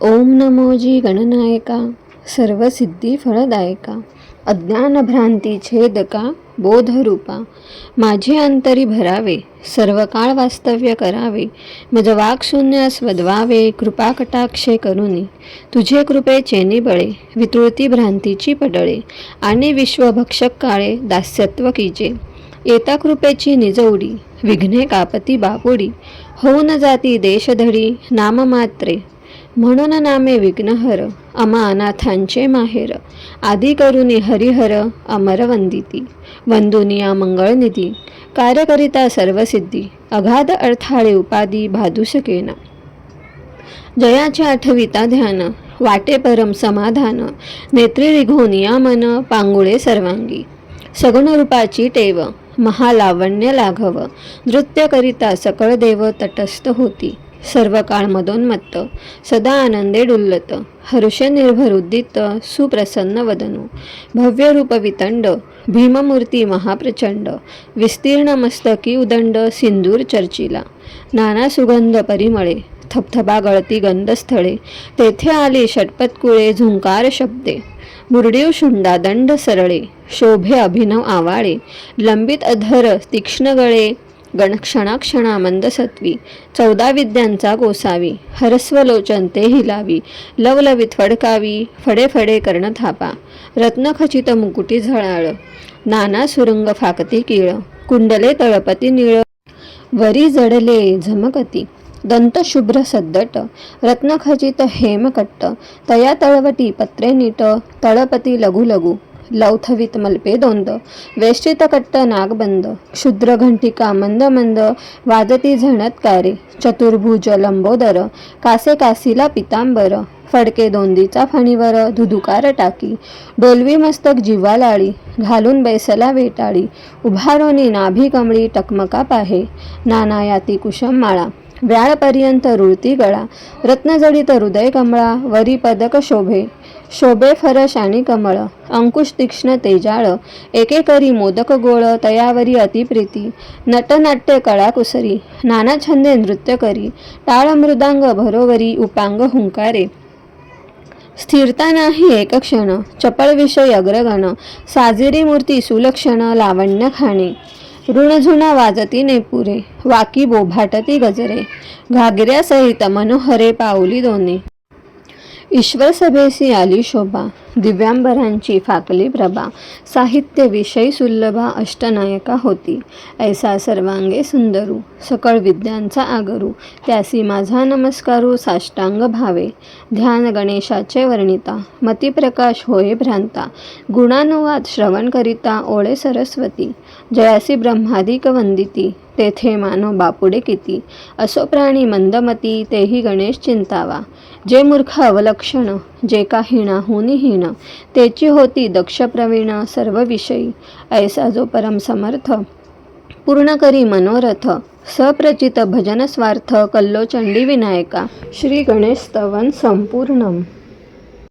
ओम नमोजी गणनायका सर्वसिद्धी फळदायका अज्ञानभ्रांती छेदका बोधरूपा माझे अंतरी भरावे सर्व काळ वास्तव्य करावे मज वाक्शून्यास वदवावे कृपा कटाक्षे करुनी तुझे कृपेचे निबळे वितृती भ्रांतीची पडळे आणि विश्वभक्षक काळे दास्यत्व कीजे येता कृपेची निजवडी विघ्ने कापती बापुडी होऊन जाती देशधडी नाममात्रे म्हणून नामे विघ्नहर अमा अनाथांचे माहेर आदी करुनी हरिहर अमर वंदिती वंदुनिया मंगळनिधी कार्यकरिता सर्वसिद्धी अगाध अर्थाळे उपाधी भादू शकेना जयाचे आठविता ध्यान वाटे परम समाधान नेत्री रिघोनिया मन पांगुळे सर्वांगी सगुण रूपाची टेव महालावण्य लाघव नृत्य करिता सकळ देव तटस्थ होती सर्व काळ मदोन्मत्त सदा आनंदे डुल्लत हर्ष निर्भर उद्दित सुप्रसन्न वदनू भव्य रूप वितंड भीममूर्ती महाप्रचंड विस्तीर्ण मस्तकी उदंड सिंदूर चर्चिला नाना सुगंध परिमळे थपथपा गळती गंधस्थळे तेथे आली षटपत्कुळे झुंकार शब्दे मुरडीव शुंडा दंड सरळे शोभे अभिनव आवाळे लंबित अधर तीक्ष्ण गळे क्षणाक्षणा मंदसत्वी 14 विद्यांचा गोसावी हरस्वलोचन ते हिलावी लवलवित फडकावी फडे फडे कर्ण थापा रत्नखचित मुकुटी झळाळ नाना सुरंग फाकती कीळ कुंडले तळपती निळ वरी जडले झमकती दंत शुभ्र सद्दट रत्नखचित हेमकट्ट तया तळवटी पत्रे नीट तळपती लघु लघु लौथवित मल्पे दोंद वेष्टित कट्ट नागबंद क्षुद्र घंटिका मंद मंद वादती झणत्कारे चतुर्भुज लंबोदर कासे कासीला पितांबर फडके दोंदीचा फणीवर धुधुकार टाकी डोलवी मस्तक जिव्हालाळी घालून बैसला वेटाळी उभारोनी नाभी कमळी टकमका पाहे नानायाती कुशम माळा व्याळपर्यंत रुळती गळा रत्नजडित हृदय कमळा वरी पदक शोभे शोभे फरश आणि कमळ अंकुश तीक्ष्ण तेजाळ एकेकरी मोदक गोळ तयावरी अतिप्रीती नटनाट्य कळा कुसरी नाना छंदे नृत्य करी टाळ मृदांग भरोवरी उपांग हुंकारे स्थिरता नाही एक क्षण चपळ विषय अग्रगण साजिरी मूर्ती सुलक्षण लावण्य खाणे ऋणझुणा वाजती नेपुरे वाकी बोभाटती गजरे घागऱ्यासहित मनोहरे पाऊली दोन्ही ईश्वर सभेसी आली शोभा दिव्यांबरांची फाकली प्रभा साहित्य विषयी सुलभा अष्टनायका होती ऐसा सर्वांगे सुंदरू सकळ विद्यांचा आगरू त्यासी माझा नमस्कारू साष्टांग भावे ध्यान गणेशाचे वर्णिता मतिप्रकाश होय भ्रांता गुणानुवाद श्रवण करिता ओळे सरस्वती जयासी ब्रह्मादिक वंदिती तेथे मानो बापुडे किती असो प्राणी मंदमती तेही गणेश चिंतावा जे मूर्ख अवलक्षण जे का हीण तेची होती दक्ष प्रवीण सर्व विषयी ऐसा जो परम समर्थ पूर्ण करी मनोरथ सप्रचित भजन स्वार्थ कल्लो चंडी विनायका श्री गणेश स्तवन संपूर्णम।